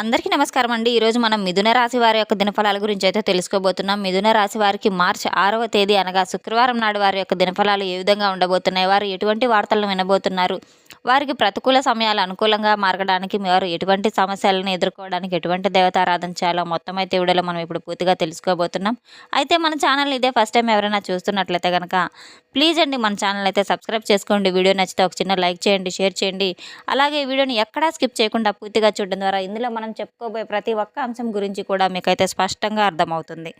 అందరికీ నమస్కారం అండి. ఈరోజు మనం మిథున రాశి వారి యొక్క దినఫలాల గురించి అయితే తెలుసుకోబోతున్నాం. మిథున రాశి వారికి మార్చి 6వ తేదీ అనగా శుక్రవారం నాడు వారి యొక్క దినఫలాలు ఏ విధంగా ఉండబోతున్నాయి, వారు ఎటువంటి వార్తలను వినబోతున్నారు, వారికి ప్రతికూల సమయాలు అనుకూలంగా మారడానికి వారు ఎటువంటి సమస్యలను ఎదుర్కోవడానికి ఎటువంటి దేవతారాధన చేయాలో మొత్తం అయితే వీడియోలో మనం ఇప్పుడు పూర్తిగా తెలుసుకోబోతున్నాం. అయితే మన ఛానల్ ఇదే ఫస్ట్ టైం ఎవరైనా చూస్తున్నట్లయితే కనుక ప్లీజ్ అండి మన ఛానల్ అయితే సబ్స్క్రైబ్ చేసుకోండి. వీడియో నచ్చితే ఒక చిన్న లైక్ చేయండి, షేర్ చేయండి. అలాగే ఈ వీడియోని ఎక్కడా స్కిప్ చేయకుండా పూర్తిగా చూడడం ద్వారా ఇందులో మనం చెప్పుకోబోయే ప్రతి ఒక్క అంశం గురించి కూడా మీకైతే స్పష్టంగా అర్థమవుతుంది.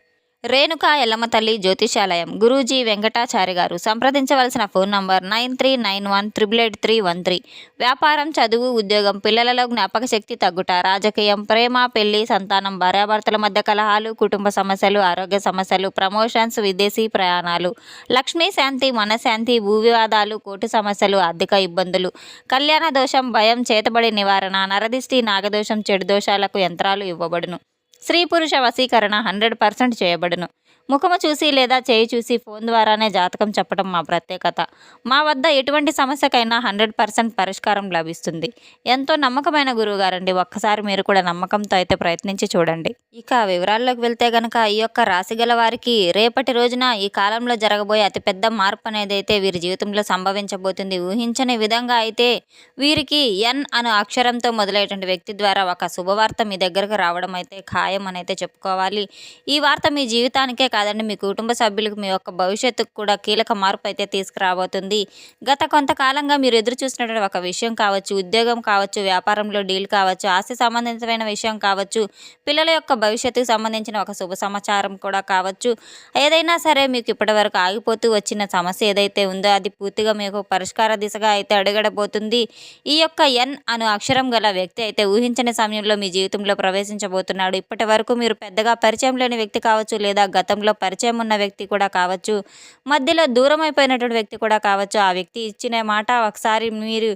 రేణుకా ఎల్లమ్మ తల్లి జ్యోతిషాలయం గురూజీ వెంకటాచారి గారు. సంప్రదించవలసిన ఫోన్ నంబర్ 9391888313. వ్యాపారం, చదువు, ఉద్యోగం, పిల్లలలో జ్ఞాపక శక్తి తగ్గుట, రాజకీయం, ప్రేమ, పెళ్లి, సంతానం, భార్యాభర్తల మధ్య కలహాలు, కుటుంబ సమస్యలు, ఆరోగ్య సమస్యలు, ప్రమోషన్స్, విదేశీ ప్రయాణాలు, లక్ష్మీ శాంతి, మనశాంతి, భూ వివాదాలు, కోర్టు సమస్యలు, ఆర్థిక ఇబ్బందులు, కళ్యాణ దోషం, భయం, చేతబడి నివారణ, నరదిష్టి, నాగదోషం, చెడు దోషాలకు యంత్రాలు ఇవ్వబడును. స్త్రీ పురుష వశీకరణ 100% చేయబడును. ముఖము చూసి లేదా చేయి చూసి ఫోన్ ద్వారానే జాతకం చెప్పడం మా ప్రత్యేకత. మా వద్ద ఎటువంటి సమస్యకైనా 100% పరిష్కారం లభిస్తుంది. ఎంతో నమ్మకమైన గురువుగారండి. ఒక్కసారి మీరు కూడా నమ్మకంతో అయితే ప్రయత్నించి చూడండి. ఇక వివరాల్లోకి వెళ్తే గనక ఈ యొక్క రాశి గల వారికి రేపటి రోజున ఈ కాలంలో జరగబోయే అతిపెద్ద మార్పు అనేది అయితే వీరి జీవితంలో సంభవించబోతుంది. ఊహించని విధంగా అయితే వీరికి ఎన్ అను అక్షరంతో మొదలయ్యేటువంటి వ్యక్తి ద్వారా ఒక శుభవార్త మీ దగ్గరకు రావడం అయితే ఖాయం అని అయితే చెప్పుకోవాలి. ఈ వార్త మీ జీవితానికే కాదండి, మీ కుటుంబ సభ్యులకు, మీ యొక్క భవిష్యత్తుకు కూడా కీలక మార్పు అయితే తీసుకురాబోతుంది. గత కొంతకాలంగా మీరు ఎదురు చూసినటువంటి ఒక విషయం కావచ్చు, ఉద్యోగం కావచ్చు, వ్యాపారంలో డీల్ కావచ్చు, ఆస్తి సంబంధితమైన విషయం కావచ్చు, పిల్లల యొక్క భవిష్యత్తుకు సంబంధించిన ఒక శుభ సమాచారం కూడా కావచ్చు, ఏదైనా సరే మీకు ఇప్పటివరకు ఆగిపోతూ వచ్చిన సమస్య ఏదైతే ఉందో అది పూర్తిగా మీకు పరిష్కార దిశగా అయితే అడుగడబోతుంది. ఈ యొక్క ఎన్ అను అక్షరం గల వ్యక్తి అయితే ఊహించని సమయంలో మీ జీవితంలో ప్రవేశించబోతున్నాడు. ఇప్పటి వరకు మీరు పెద్దగా పరిచయం లేని వ్యక్తి కావచ్చు, లేదా గతంలో పరిచయం ఉన్న వ్యక్తి కూడా కావచ్చు, మధ్యలో దూరం అయిపోయినటువంటి వ్యక్తి కూడా కావచ్చు. ఆ వ్యక్తి ఇచ్చిన మాట ఒకసారి మీరు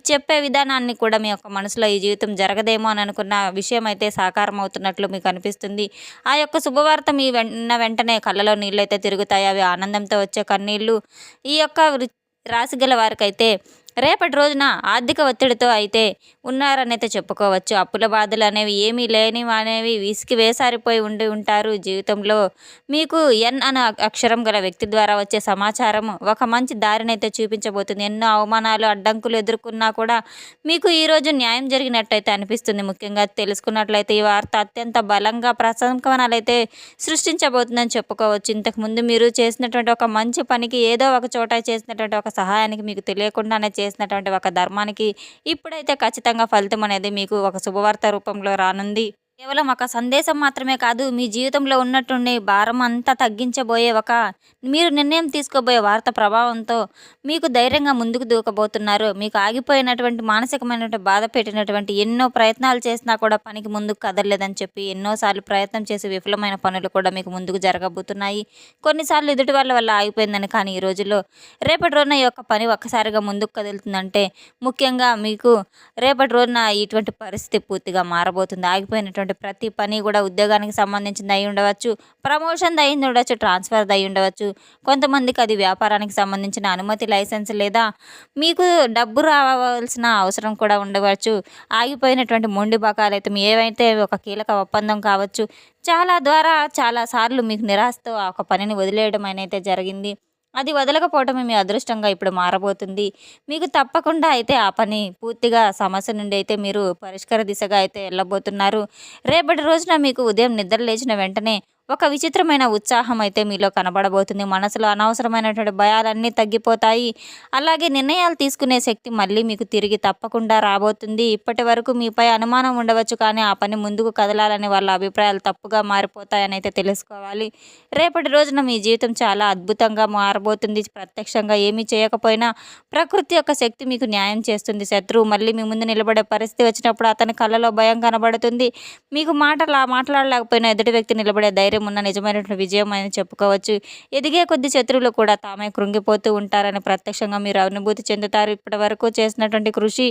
చెప్పే విధానాన్ని కూడా మీ యొక్క మనసులో ఈ జీవితం జరగదేమో అని అనుకున్న విషయం అయితే సాకారం అవుతున్నట్లు మీకు అనిపిస్తుంది. ఆ యొక్క శుభవార్త మీ విన్న వెంటనే కళ్ళలో నీళ్ళు అయితే తిరుగుతాయి. అవి ఆనందంతో వచ్చే కన్నీళ్ళు. ఈ యొక్క రాశి గల వారికైతే రేపటి రోజున ఆర్థిక ఒత్తిడితో అయితే ఉన్నారని అయితే చెప్పుకోవచ్చు. అప్పుల బాధలు అనేవి ఏమీ లేనివి అనేవి విసికి వేసారిపోయి ఉండి ఉంటారు. జీవితంలో మీకు ఎన్ అనే అక్షరం గల వ్యక్తి ద్వారా వచ్చే సమాచారం ఒక మంచి దారిని అయితే చూపించబోతుంది. ఎన్నో అవమానాలు, అడ్డంకులు ఎదుర్కొన్నా కూడా మీకు ఈరోజు న్యాయం జరిగినట్టయితే అనిపిస్తుంది. ముఖ్యంగా తెలుసుకున్నట్లయితే ఈ వార్త అత్యంత బలంగా ప్రశంసనాలు అయితే సృష్టించబోతుందని చెప్పుకోవచ్చు. ఇంతకుముందు మీరు చేసినటువంటి ఒక మంచి పనికి, ఏదో ఒక చోట చేసినటువంటి ఒక సహాయానికి, మీకు తెలియకుండానే చేసినటువంటి ఒక ధర్మానికి ఇప్పుడైతే ఖచ్చితంగా ఫలితం అనేది మీకు ఒక శుభవార్త రూపంలో రానుంది. కేవలం ఒక సందేశం మాత్రమే కాదు, మీ జీవితంలో ఉన్నటువంటి భారం అంతా తగ్గించబోయే ఒక మీరు నిర్ణయం తీసుకోబోయే వార్త ప్రభావంతో మీకు ధైర్యంగా ముందుకు దూకబోతున్నారు. మీకు ఆగిపోయినటువంటి మానసికమైనటువంటి బాధ పెట్టినటువంటి ఎన్నో ప్రయత్నాలు చేసినా కూడా పనికి ముందుకు కదలలేదని చెప్పి ఎన్నోసార్లు ప్రయత్నం చేసి విఫలమైన పనులు కూడా మీకు ముందుకు జరగబోతున్నాయి. కొన్నిసార్లు ఎదుటి వాళ్ళ వల్ల ఆగిపోయిందని, కానీ ఈ రోజుల్లో రేపటి రోజున ఈ యొక్క పని ఒక్కసారిగా ముందుకు కదులుతుందంటే ముఖ్యంగా మీకు రేపటి రోజున ఇటువంటి పరిస్థితి పూర్తిగా మారబోతుంది. ఆగిపోయినటువంటి ప్రతి పని కూడా ఉద్యోగానికి సంబంధించింది అయి ఉండవచ్చు, ప్రమోషన్ అయి ఉండవచ్చు, ట్రాన్స్ఫర్ అయి ఉండవచ్చు, కొంతమందికి అది వ్యాపారానికి సంబంధించిన అనుమతి, లైసెన్స్, లేదా మీకు డబ్బు రావాల్సిన అవసరం కూడా ఉండవచ్చు. ఆగిపోయినటువంటి మొండి బకాయిలు అయితే ఏవైతే ఒక కీలక ఒప్పందం కావచ్చు, చాలా సార్లు మీకు నిరాశతో ఆ ఒక పనిని వదిలేయడం అనేది జరిగింది. అది వదలకపోవటమే మీ అదృష్టంగా ఇప్పుడు మారబోతుంది. మీకు తప్పకుండా అయితే ఆ పని పూర్తిగా సమస్య నుండి అయితే మీరు పరిష్కార దిశగా అయితే వెళ్ళబోతున్నారు. రేపటి రోజున మీకు ఉదయం నిద్ర లేచిన వెంటనే ఒక విచిత్రమైన ఉత్సాహం అయితే మీలో కనబడబోతుంది. మనసులో అనవసరమైనటువంటి భయాలన్నీ తగ్గిపోతాయి. అలాగే నిర్ణయాలు తీసుకునే శక్తి మళ్ళీ మీకు తిరిగి తప్పకుండా రాబోతుంది. ఇప్పటి వరకు మీపై అనుమానం ఉండవచ్చు, కానీ ఆ పని ముందుకు కదలాలని వాళ్ళ అభిప్రాయాలు తప్పుగా మారిపోతాయని అయితే తెలుసుకోవాలి. రేపటి రోజున మీ జీవితం చాలా అద్భుతంగా మారబోతుంది. ప్రత్యక్షంగా ఏమీ చేయకపోయినా ప్రకృతి యొక్క శక్తి మీకు న్యాయం చేస్తుంది. శత్రువు మళ్ళీ మీ ముందు నిలబడే పరిస్థితి వచ్చినప్పుడు అతని కళ్ళలో భయం కనబడుతుంది. మీకు మాట్లాడలేకపోయినా ఎదుటి వ్యక్తి నిలబడే ధైర్యం ఉన్న నిజమైనటువంటి విజయం అని చెప్పుకోవచ్చు. ఎదిగే కొద్ది శత్రువులు కూడా తామే కృంగిపోతూ ఉంటారని ప్రత్యక్షంగా మీరు అనుభూతి చెందుతారు. ఇప్పటి వరకు చేసినటువంటి కృషి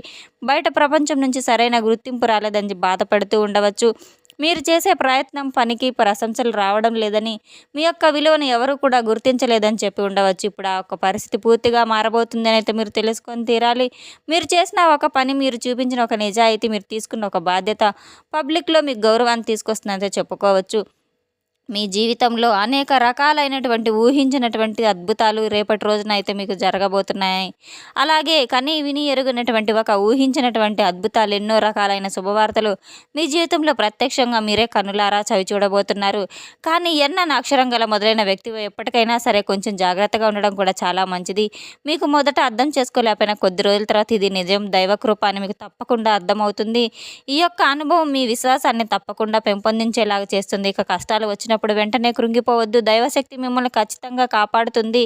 బయట ప్రపంచం నుంచి సరైన గుర్తింపు రాలేదని బాధపడుతూ ఉండవచ్చు. మీరు చేసే ప్రయత్నం పనికి ప్రశంసలు రావడం లేదని, మీ యొక్క విలువను ఎవరు కూడా గుర్తించలేదని చెప్పి ఉండవచ్చు. ఇప్పుడు ఆ ఒక్క పరిస్థితి పూర్తిగా మారబోతుందని అయితే మీరు తెలుసుకొని తీరాలి. మీరు చేసిన ఒక పని, మీరు చూపించిన ఒక నిజాయితీ, మీరు తీసుకున్న ఒక బాధ్యత పబ్లిక్‌లో మీకు గౌరవాన్ని తీసుకొస్తుందనయితే చెప్పుకోవచ్చు. మీ జీవితంలో అనేక రకాలైనటువంటి ఊహించినటువంటి అద్భుతాలు రేపటి రోజున అయితే మీకు జరగబోతున్నాయి. అలాగే కని విని ఎరుగనటువంటి ఒక ఊహించినటువంటి అద్భుతాలు, ఎన్నో రకాలైన శుభవార్తలు మీ జీవితంలో ప్రత్యక్షంగా మీరే కనులారా చవి చూడబోతున్నారు. కానీ ఎన్ అనే అక్షరం గల మొదలైన వ్యక్తి ఎప్పటికైనా సరే కొంచెం జాగ్రత్తగా ఉండడం కూడా చాలా మంచిది. మీకు మొదట అర్థం చేసుకోలేకపోయినా కొద్ది రోజుల తర్వాత ఇది నిజం, దైవకృప అని మీకు తప్పకుండా అర్థమవుతుంది. ఈ యొక్క అనుభవం మీ విశ్వాసాన్ని తప్పకుండా పెంపొందించేలాగా చేస్తుంది. ఇక కష్టాలు వచ్చినప్పుడు వెంటనే కృంగిపోవద్దు. దైవశక్తి మిమ్మల్ని ఖచ్చితంగా కాపాడుతుంది.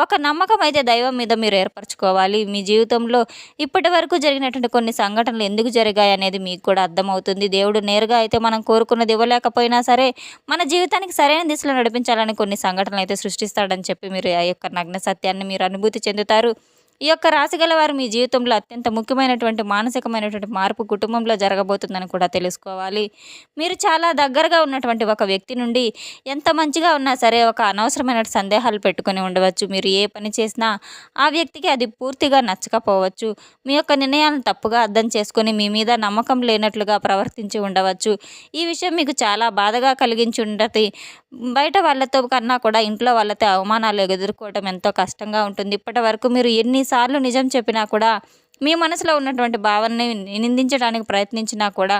ఒక నమ్మకం అయితే దైవం మీద మీరు ఏర్పరచుకోవాలి. మీ జీవితంలో ఇప్పటి వరకు జరిగినటువంటి కొన్ని సంఘటనలు ఎందుకు జరిగాయి అనేది మీకు కూడా అర్థమవుతుంది. దేవుడు నేరుగా అయితే మనం కోరుకున్నది ఇవ్వలేకపోయినా సరే, మన జీవితానికి సరైన దిశలో నడిపించాలని కొన్ని సంఘటనలు అయితే సృష్టిస్తాడని చెప్పి మీరు ఆ యొక్క నగ్న సత్యాన్ని మీరు అనుభూతి చెందుతారు. ఈ యొక్క రాశి గలవారు మీ జీవితంలో అత్యంత ముఖ్యమైనటువంటి మానసికమైనటువంటి మార్పు కుటుంబంలో జరగబోతుందని కూడా తెలుసుకోవాలి. మీరు చాలా దగ్గరగా ఉన్నటువంటి ఒక వ్యక్తి నుండి ఎంత మంచిగా ఉన్నా సరే ఒక అనవసరమైన సందేహాలు పెట్టుకొని ఉండవచ్చు. మీరు ఏ పని చేసినా ఆ వ్యక్తికి అది పూర్తిగా నచ్చకపోవచ్చు. మీ యొక్క నిర్ణయాలను తప్పుగా అర్థం చేసుకొని మీ మీద నమ్మకం లేనట్లుగా ప్రవర్తించి ఉండవచ్చు. ఈ విషయం మీకు చాలా బాధగా కలిగించి ఉండదు. బయట వాళ్ళతో కన్నా కూడా ఇంట్లో వాళ్ళతో అవమానాలు ఎదుర్కోవడం ఎంతో కష్టంగా ఉంటుంది. ఇప్పటి వరకు మీరు ఎన్నిసార్లు నిజం చెప్పినా కూడా మీ మనసులో ఉన్నటువంటి భావనని నిందించడానికి ప్రయత్నించినా కూడా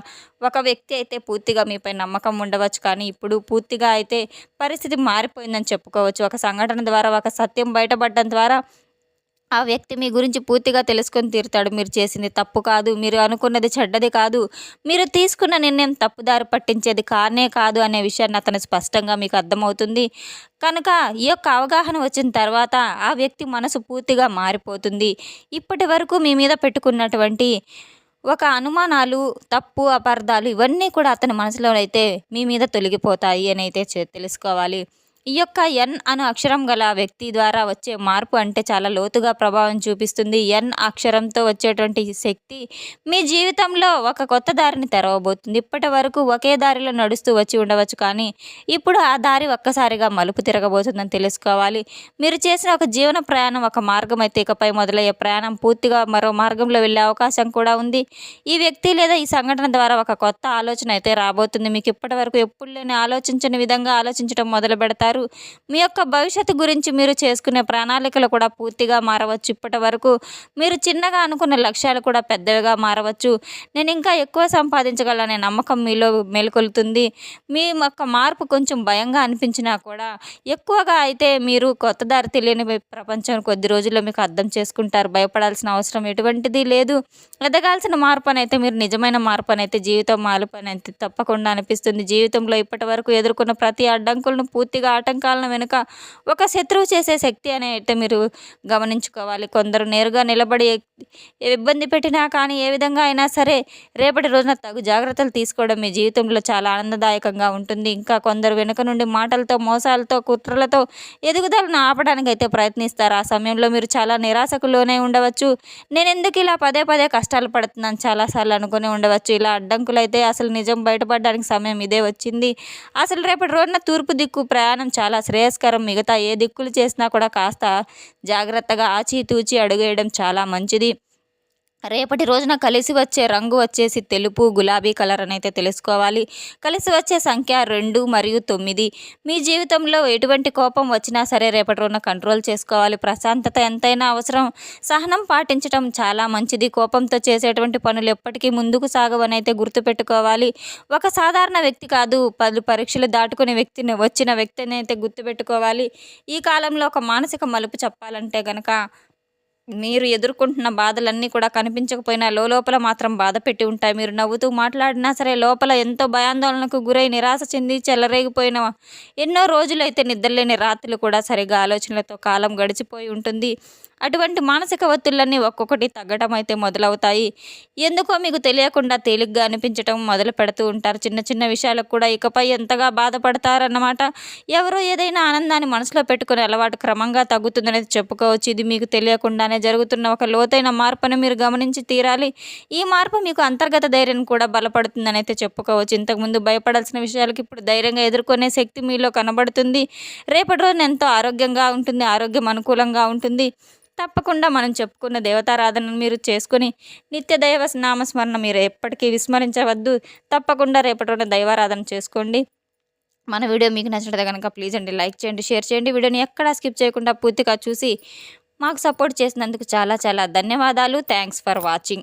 ఒక వ్యక్తి అయితే పూర్తిగా మీపై నమ్మకం ఉండవచ్చు. కానీ ఇప్పుడు పూర్తిగా అయితే పరిస్థితి మారిపోయిందని చెప్పుకోవచ్చు. ఒక సంఘటన ద్వారా, ఒక సత్యం బయటపడడం ద్వారా ఆ వ్యక్తి మీ గురించి పూర్తిగా తెలుసుకొని తీరుతాడు. మీరు చేసింది తప్పు కాదు, మీరు అనుకున్నది చెడ్డది కాదు, మీరు తీసుకున్న నిర్ణయం తప్పుదారి పట్టించేది కానే కాదు అనే విషయాన్ని అతను స్పష్టంగా మీకు అర్థమవుతుంది. కనుక ఈ యొక్క అవగాహన వచ్చిన తర్వాత ఆ వ్యక్తి మనసు పూర్తిగా మారిపోతుంది. ఇప్పటి వరకు మీ మీద పెట్టుకున్నటువంటి ఒక అనుమానాలు, తప్పు, అపార్థాలు ఇవన్నీ కూడా అతని మనసులో అయితే మీ మీద తొలగిపోతాయి అని అయితే తెలుసుకోవాలి. ఈ యొక్క ఎన్ అను అక్షరం గల వ్యక్తి ద్వారా వచ్చే మార్పు అంటే చాలా లోతుగా ప్రభావం చూపిస్తుంది. ఎన్ అక్షరంతో వచ్చేటువంటి శక్తి మీ జీవితంలో ఒక కొత్త దారిని తెరవబోతుంది. ఇప్పటి వరకు ఒకే దారిలో నడుస్తూ వచ్చి ఉండవచ్చు, కానీ ఇప్పుడు ఆ దారి ఒక్కసారిగా మలుపు తిరగబోతుందని తెలుసుకోవాలి. మీరు చేసిన ఒక జీవన ప్రయాణం, ఒక మార్గం అయితే ఇకపై మొదలయ్యే ప్రయాణం పూర్తిగా మరో మార్గంలో వెళ్ళే అవకాశం కూడా ఉంది. ఈ వ్యక్తి లేదా ఈ సంఘటన ద్వారా ఒక కొత్త ఆలోచన అయితే రాబోతుంది. మీకు ఇప్పటి వరకు ఎప్పుడు లేని ఆలోచించని విధంగా ఆలోచించడం మొదలు పెడతారు. మీ యొక్క భవిష్యత్తు గురించి మీరు చేసుకునే ప్రణాళికలు కూడా పూర్తిగా మారవచ్చు. ఇప్పటి వరకు మీరు చిన్నగా అనుకున్న లక్ష్యాలు కూడా పెద్దవిగా మారవచ్చు. నేను ఇంకా ఎక్కువ సంపాదించగలనే నమ్మకం మీలో మేలుకొలుతుంది. మీ యొక్క మార్పు కొంచెం భయంగా అనిపించినా కూడా ఎక్కువగా అయితే మీరు కొత్త దారి తెలియని ప్రపంచం కొద్ది రోజుల్లో మీకు అర్థం చేసుకుంటారు. భయపడాల్సిన అవసరం ఎటువంటిది లేదు. ఎదగాల్సిన మార్పు అనైతే మీరు నిజమైన మార్పు అనైతే జీవితం మార్పు అనేది తప్పకుండా అనిపిస్తుంది. జీవితంలో ఇప్పటి వరకు ఎదుర్కొన్న ప్రతి అడ్డంకులను పూర్తిగా ఆటంకాలను వెనుక ఒక శత్రువు చేసే శక్తి అని అయితే మీరు గమనించుకోవాలి. కొందరు నేరుగా నిలబడి ఇబ్బంది పెట్టినా కానీ ఏ విధంగా అయినా సరే రేపటి రోజున తగు జాగ్రత్తలు తీసుకోవడం మీ జీవితంలో చాలా ఆనందదాయకంగా ఉంటుంది. ఇంకా కొందరు వెనుక నుండి మాటలతో, మోసాలతో, కుట్రలతో ఎదుగుదలను ఆపడానికి అయితే ప్రయత్నిస్తారు. ఆ సమయంలో మీరు చాలా నిరాశకు లోనే ఉండవచ్చు. నేను ఎందుకు ఇలా పదే పదే కష్టాలు పడుతున్నాను చాలాసార్లు అనుకుని ఉండవచ్చు. ఇలా అడ్డంకులు అయితే అసలు నిజం బయటపడడానికి సమయం ఇదే వచ్చింది. అసలు రేపటి రోజున తూర్పు దిక్కు ప్రయాణం చాలా శ్రేయస్కరం. మిగతా ఏ దిక్కులు చేసినా కూడా కాస్త జాగ్రత్తగా ఆచితూచి అడుగేయడం చాలా మంచిది. రేపటి రోజున కలిసి వచ్చే రంగు వచ్చేసి తెలుపు, గులాబీ కలర్ అని అయితే తెలుసుకోవాలి. కలిసి వచ్చే సంఖ్య 2 మరియు 9. మీ జీవితంలో ఎటువంటి కోపం వచ్చినా సరే రేపటి రోజున కంట్రోల్ చేసుకోవాలి. ప్రశాంతత ఎంతైనా అవసరం. సహనం పాటించడం చాలా మంచిది. కోపంతో చేసేటువంటి పనులు ఎప్పటికీ ముందుకు సాగవని అయితే గుర్తుపెట్టుకోవాలి. ఒక సాధారణ వ్యక్తి కాదు, 10 పరీక్షలు దాటుకునే వచ్చిన వ్యక్తిని అయితే గుర్తుపెట్టుకోవాలి. ఈ కాలంలో ఒక మానసిక మలుపు చెప్పాలంటే గనక మీరు ఎదుర్కొంటున్న బాధలన్నీ కూడా కనిపించకపోయినా లోపల మాత్రం బాధ పెట్టి ఉంటాయి. మీరు నవ్వుతూ మాట్లాడినా సరే లోపల ఎంతో భయాందోళనకు గురై నిరాశ చెంది చెలరేగిపోయిన ఎన్నో రోజులైతే నిద్రలేని రాత్రులు కూడా సరిగా ఆలోచనలతో కాలం గడిచిపోయి ఉంటుంది. అటువంటి మానసిక ఒత్తిళ్ళన్నీ ఒక్కొక్కటి తగ్గడం అయితే మొదలవుతాయి. ఎందుకో మీకు తెలియకుండా తేలిగ్గా అనిపించటం మొదలు పెడుతూ ఉంటారు. చిన్న చిన్న విషయాలకు కూడా ఇకపై ఎంతగా బాధపడతారన్నమాట. ఎవరో ఏదైనా ఆనందాన్ని మనసులో పెట్టుకునే అలవాటు క్రమంగా తగ్గుతుందనేది చెప్పుకోవచ్చు. ఇది మీకు తెలియకుండానే జరుగుతున్న ఒక లోతైన మార్పుని మీరు గమనించి తీరాలి. ఈ మార్పు మీకు అంతర్గత ధైర్యం కూడా బలపడుతుందని అయితే చెప్పుకోవచ్చు. ఇంతకుముందు భయపడాల్సిన విషయాలకు ఇప్పుడు ధైర్యంగా ఎదుర్కొనే శక్తి మీలో కనబడుతుంది. రేపటి రోజున ఎంతో ఆరోగ్యంగా ఉంటుంది. ఆరోగ్యం అనుకూలంగా ఉంటుంది. తప్పకుండా మనం చెప్పుకున్న దేవతారాధనను మీరు చేసుకొని నిత్య దైవ నామస్మరణ మీరు ఎప్పటికీ విస్మరించవద్దు. తప్పకుండా రేపటి రోజున దైవారాధన చేసుకోండి. మన వీడియో మీకు నచ్చినట్లయితే కనుక ప్లీజ్ అండి లైక్ చేయండి, షేర్ చేయండి. వీడియోని ఎక్కడా స్కిప్ చేయకుండా పూర్తిగా చూసి మాకు సపోర్ట్ చేసినందుకు చాలా చాలా ధన్యవాదాలు. Thanks for watching.